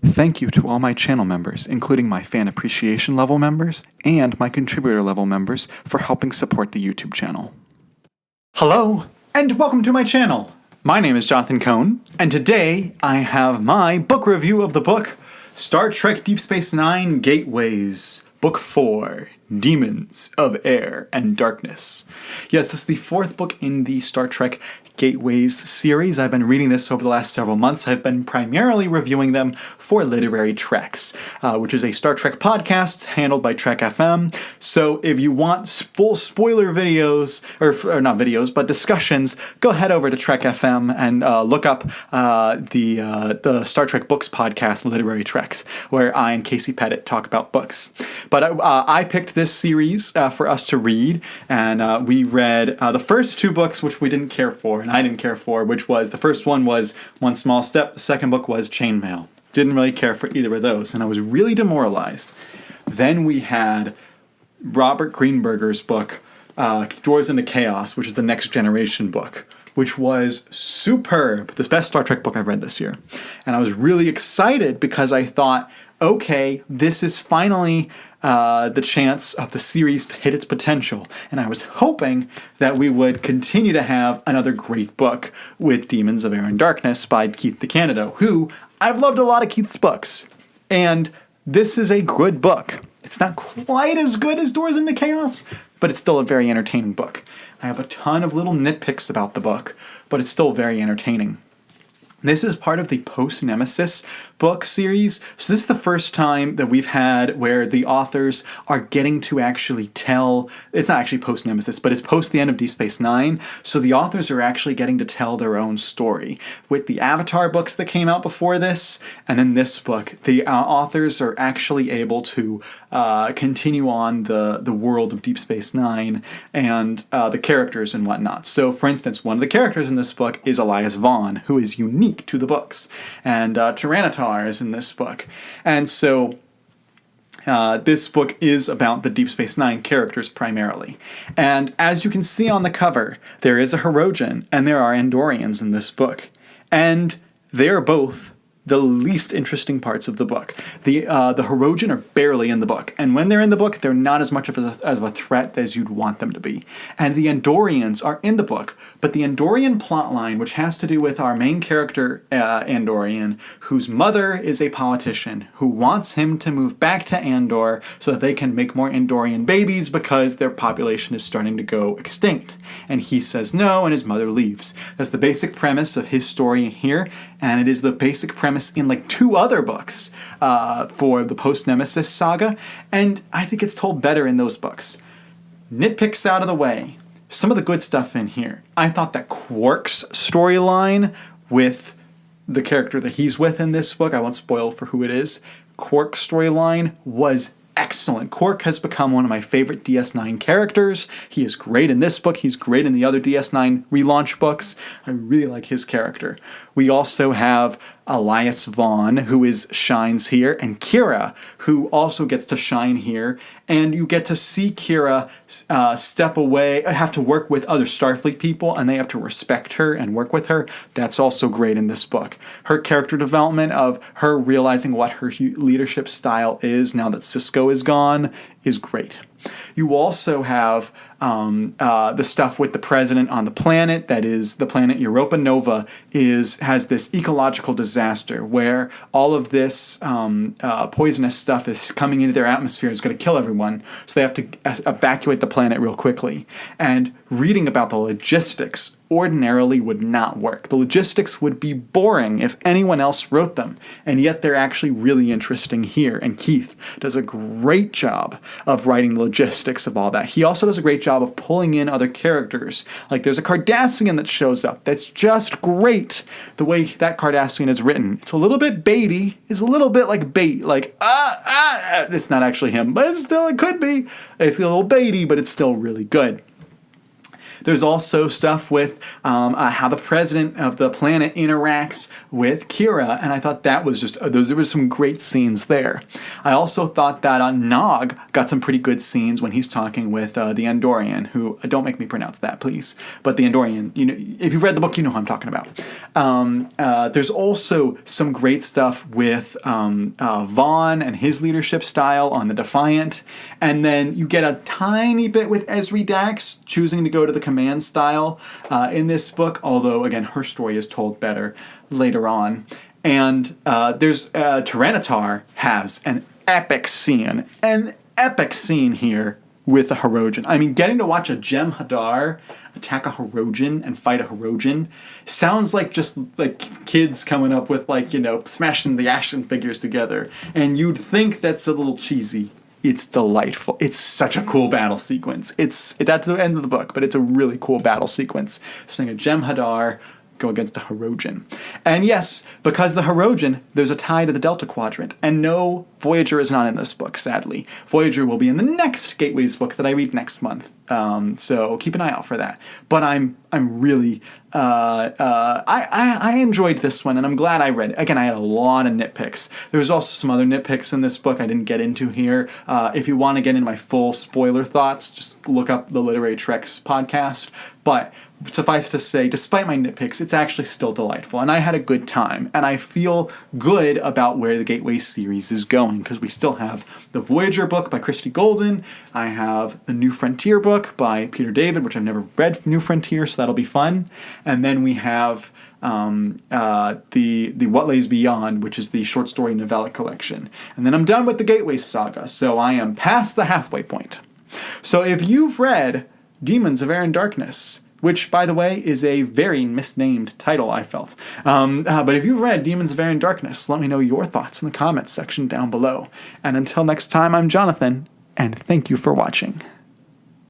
Thank you to all my channel members, including my fan appreciation level members and my contributor level members, for helping support the YouTube channel. Hello, and welcome to my channel. My name is Jonathan Cohn, and today I have my book review of the book Star Trek Deep Space Nine Gateways, Book 4, Demons of Air and Darkness. Yes, this is the fourth book in the Star Trek Gateways series. I've been reading this over the last several months. I've been primarily reviewing them for Literary Treks, which is a Star Trek podcast handled by Trek FM. So if you want full spoiler videos, or not videos, but discussions, go head over to Trek FM and look up the Star Trek Books podcast, Literary Treks, where I and Casey Pettit talk about books. But I picked this series for us to read, and we read the first two books, which we didn't care for, and I didn't care for, which was, the first one was One Small Step, the second book was Chainmail. Didn't really care for either of those, and I was really demoralized. Then we had Robert Greenberger's book, Doors into Chaos, which is the Next Generation book, which was superb. The best Star Trek book I've read this year. And I was really excited because I thought, okay, this is finally the chance of the series to hit its potential. And I was hoping that we would continue to have another great book with Demons of Air and Darkness by Keith DeCandido, who I've loved a lot of Keith's books. And this is a good book. It's not quite as good as Doors into Chaos, but it's still a very entertaining book. I have a ton of little nitpicks about the book, but it's still very entertaining. This is part of the Post-Nemesis book series. So this is the first time that we've had where the authors are getting to actually tell, it's not actually post-Nemesis, but it's post the end of Deep Space Nine. So the authors are actually getting to tell their own story. With the Avatar books that came out before this, and then this book, the authors are actually able to continue on the world of Deep Space Nine and the characters and whatnot. So for instance, one of the characters in this book is Elias Vaughn, who is unique to the books, and Tyranitar is in this book. And so this book is about the Deep Space Nine characters primarily. And as you can see on the cover, there is a Hirogen and there are Andorians in this book. And they are both the least interesting parts of the book. The Hirogen are barely in the book, and when they're in the book, they're not as much of a threat as you'd want them to be. And the Andorians are in the book, but the Andorian plotline, which has to do with our main character, Andorian, whose mother is a politician, who wants him to move back to Andor so that they can make more Andorian babies because their population is starting to go extinct. And he says no, and his mother leaves. That's the basic premise of his story here, and it is the basic premise in like two other books for the Post-Nemesis saga, and I think it's told better in those books. Nitpicks out of the way, some of the good stuff in here. I thought that Quark's storyline with the character that he's with in this book, I won't spoil for who it is, Quark's storyline was excellent. Quark has become one of my favorite DS9 characters. He is great in this book. He's great in the other DS9 relaunch books. I really like his character. We also have Elias Vaughn, who shines here, and Kira, who also gets to shine here. And you get to see Kira step away, have to work with other Starfleet people, and they have to respect her and work with her. That's also great in this book. Her character development of her realizing what her leadership style is now that Sisko is gone is great. You also have the stuff with the president on the planet, that is the planet Europa Nova, has this ecological disaster where all of this poisonous stuff is coming into their atmosphere, is going to kill everyone, so they have to evacuate the planet real quickly. And reading about the logistics ordinarily would not work. The logistics would be boring if anyone else wrote them, and yet they're actually really interesting here, and Keith does a great job of writing the logistics of all that. He also does a great job of pulling in other characters. Like there's a Cardassian that shows up that's just great. The way that Cardassian is written, it's a little bit baity. It's a little bit like bait, like it's not actually him, but it could be. It's a little baity, but it's still really good. There's also stuff with how the president of the planet interacts with Kira, and I thought that was just there were some great scenes there. I also thought that Nog got some pretty good scenes when he's talking with the Andorian, who don't make me pronounce that, please. But the Andorian, if you've read the book, you know who I'm talking about. There's also some great stuff with Vaughn and his leadership style on the Defiant, and then you get a tiny bit with Ezri Dax choosing to go to the command style in this book, although again her story is told better later on. And there's Tyranitar has an epic scene here with a Hirogen. I mean, getting to watch a Jem'Hadar attack a Hirogen and fight a Hirogen sounds like just like kids coming up with smashing the action figures together. And you'd think that's a little cheesy. It's delightful. It's such a cool battle sequence. It's at the end of the book, but it's a really cool battle sequence. Seeing a Jem'Hadar go against a Hirogen. And yes, because the Hirogen, there's a tie to the Delta Quadrant. And no, Voyager is not in this book, sadly. Voyager will be in the next Gateways book that I read next month. So keep an eye out for that. But I'm really I enjoyed this one, and I'm glad I read it. Again, I had a lot of nitpicks. There's also some other nitpicks in this book I didn't get into here. If you want to get into my full spoiler thoughts, just look up the Literary Treks podcast. But suffice to say, despite my nitpicks, it's actually still delightful, and I had a good time, and I feel good about where the Gateway series is going, because we still have the Voyager book by Christy Golden, I have the New Frontier book by Peter David, which I've never read New Frontier, so that'll be fun, and then we have the What Lays Beyond, which is the short story novella collection, and then I'm done with the Gateway saga, so I am past the halfway point. So if you've read Demons of Air and Darkness, which, by the way, is a very misnamed title, I felt. But if you've read Demons of Air and Darkness, let me know your thoughts in the comments section down below. And until next time, I'm Jonathan, and thank you for watching.